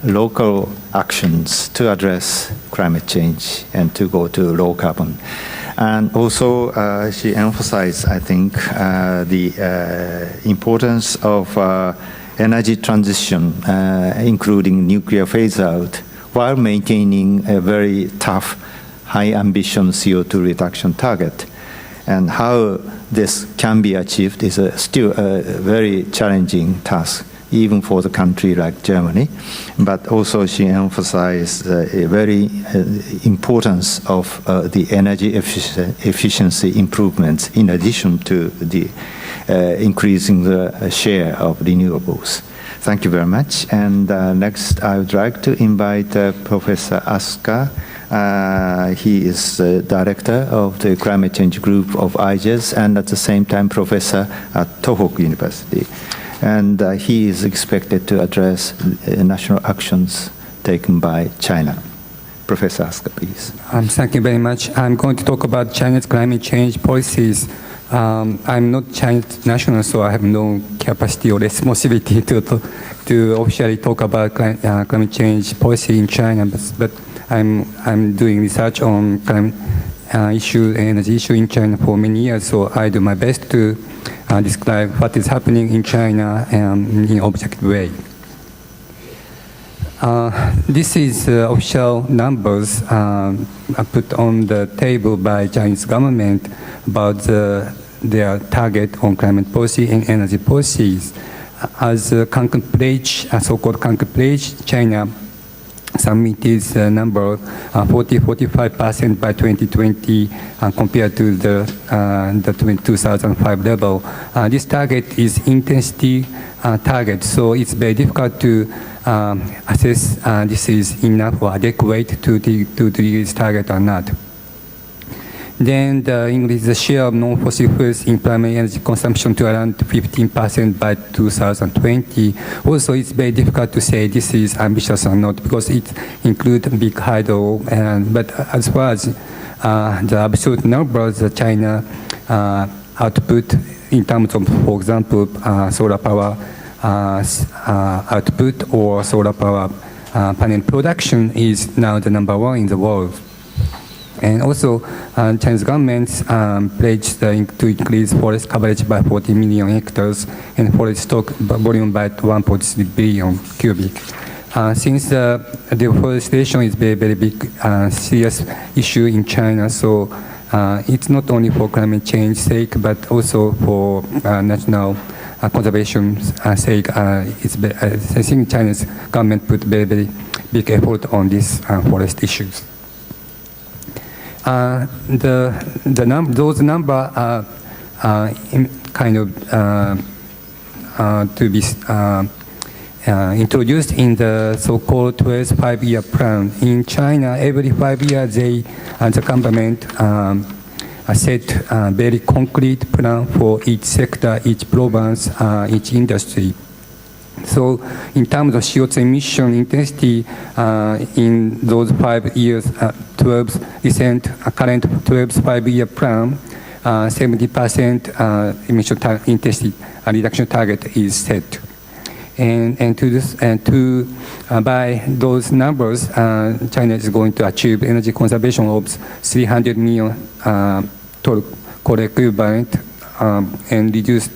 local actions to address climate change and to go to low carbon. And also, she emphasized, I think, the importance of energy transition, including nuclear phase-out, while maintaining a very tough, high-ambition CO2 reduction target. And how this can be achieved is still a very challenging task, even for the country like Germany. But also she emphasized a very importance of the energy efficiency improvements in addition to the increasing the share of renewables. Thank you very much. And next, I would like to invite Professor Asuka. He is the director of the climate change group of ISAP and at the same time professor at Tohoku University. And he is expected to address national actions taken by China. Professor Asuka, please. Thank you very much. I'm going to talk about China's climate change policies. I'm not Chinese national, so I have no capacity or responsibility to officially talk about climate change policy in China, but I'm doing research on climate energy issue in China for many years, so I do my best to describe what is happening in China in an objective way. This is official numbers put on the table by Chinese government about their target on climate policy and energy policies. As a so-called concrete pledge, China submitted the number 40-45% by 2020 compared to the 2005 level. This target is intensity target, so it's very difficult to assess this is enough or adequate to this target or not. Then the share of non-fossil fuels in primary energy consumption to around 15% by 2020. Also, it's very difficult to say this is ambitious or not because it includes big hydro. But as far as the absolute numbers, the China output in terms of, for example, solar power output or solar power panel production is now the #1 in the world. And also, Chinese government pledged to increase forest coverage by 40 million hectares and forest stock volume by 1.3 billion cubic. Since deforestation is a very big, serious issue in China, so it's not only for climate change sake, but also for national conservation sake. I think China's government put very big effort on these forest issues. Those numbers are kind of to be introduced in the so-called 12th five-year plan. In China, every 5 years, the government set a very concrete plan for each sector, each province, each industry. So in terms of CO2 emission intensity in those 5 years, current 12th five-year plan, 70% emission intensity reduction target is set. And by those numbers, China is going to achieve energy conservation of 300 million total core equivalent and reduce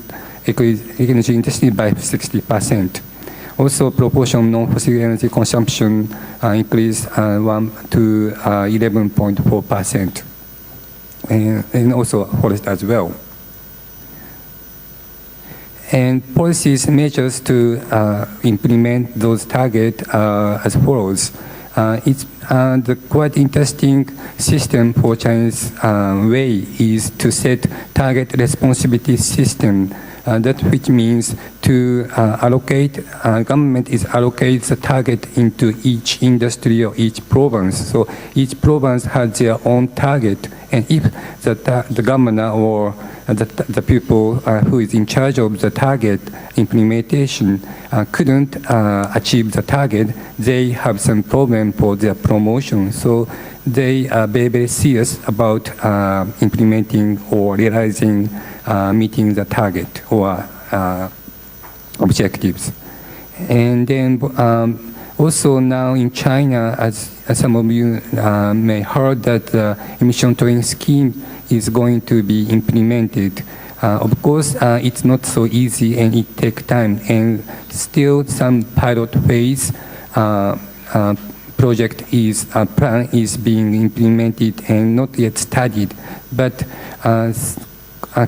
energy intensity by 60%. Also, proportion of non-fossil energy consumption increased 1 to 11.4%, and also forest as well. And policies measures to implement those targets as follows. It's the quite interesting system for Chinese way is to set target responsibility system. That which means to allocate, government allocates the target into each industry or each province. So each province has their own target, and if the governor or the people who is in charge of the target implementation couldn't achieve the target, they have some problem for their promotion. So they are very serious about implementing or realizing meeting the target or objectives. And then Also now in China, as some of you may heard that the emission trading scheme is going to be implemented. Of course, it's not so easy and it takes time, and still some pilot phase project plan is being implemented and not yet studied. But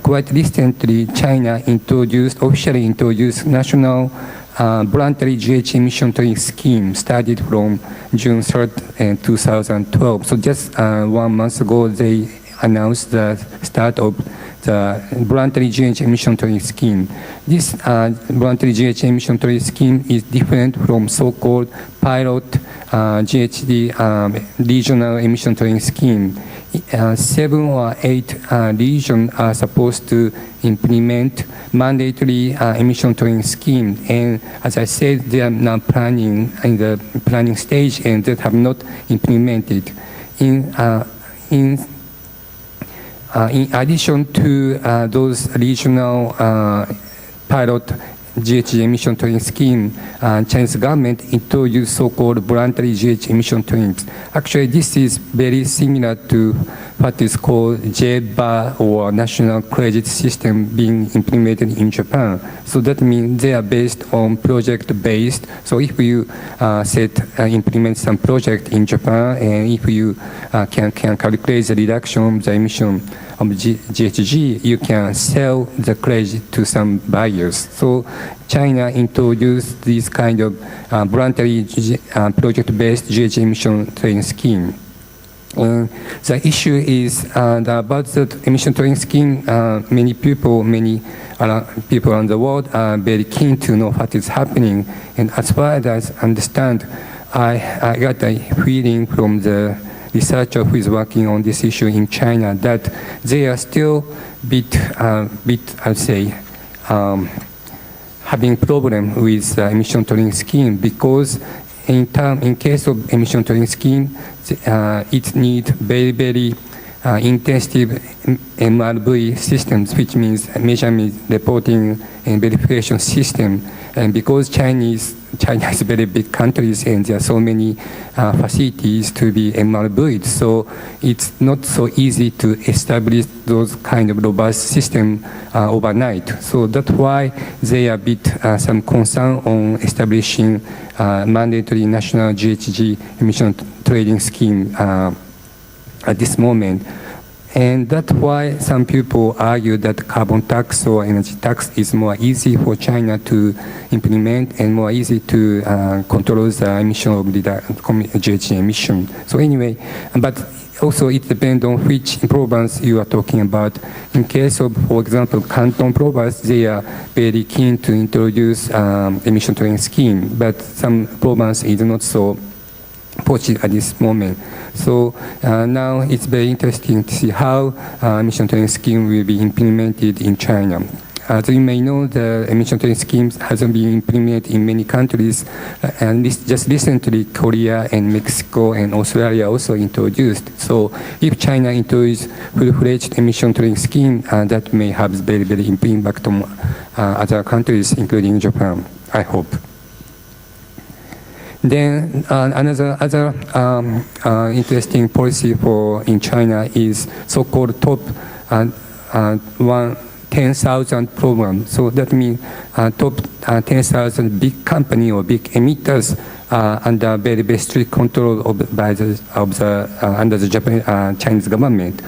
quite recently, China officially introduced national voluntary GHG emission trading scheme started from June 3rd, 2012. So just 1 month ago, they announced the start of the voluntary GHG emission trading scheme. This voluntary GHG emission trading scheme is different from so-called pilot GHG regional emission trading scheme. 7 or 8 regions are supposed to implement mandatory emission trading scheme, and as I said, they are now planning in the planning stage and that have not implemented. In addition to those regional pilot GHG emission trading scheme, Chinese government introduced so-called voluntary GHG emission trading. Actually, this is very similar to what is called J-bar or national credit system being implemented in Japan. So that means they are based on project-based. So if you implement some project in Japan, and if you can calculate the reduction of the emission of GHG, you can sell the credit to some buyers. So China introduced this kind of voluntary project-based GHG emission trading scheme. The issue is about the emission trading scheme. Many people around the world are very keen to know what is happening. And as far as I understand, I got a feeling from the researcher who is working on this issue in China that they are still I'd say, having problem with the emission trading scheme, because in case of emission trading scheme, it needs very intensive MRV systems, which means measurement, reporting, and verification system. And because China is a very big country, and there are so many facilities to be MRV'd, so it's not so easy to establish those kind of robust system overnight. So that's why there are a bit some concern on establishing mandatory national GHG emission trading scheme at this moment. And that's why some people argue that carbon tax or energy tax is more easy for China to implement and more easy to control the emission of the GHG emission. So anyway, but also it depends on which province you are talking about. In case of, for example, Canton province, they are very keen to introduce emission trading scheme, but some province is not so positive at this moment. So now it's very interesting to see how emission trading scheme will be implemented in China. As you may know, the emission trading schemes hasn't been implemented in many countries, and just recently Korea and Mexico and Australia also introduced. So if China introduces full-fledged emission trading scheme, that may have very impact on other countries, including Japan, I hope. Then other interesting policy in China is so-called top 10,000 program. So that means top 10,000 big company or big emitters under very strict control under the Chinese government.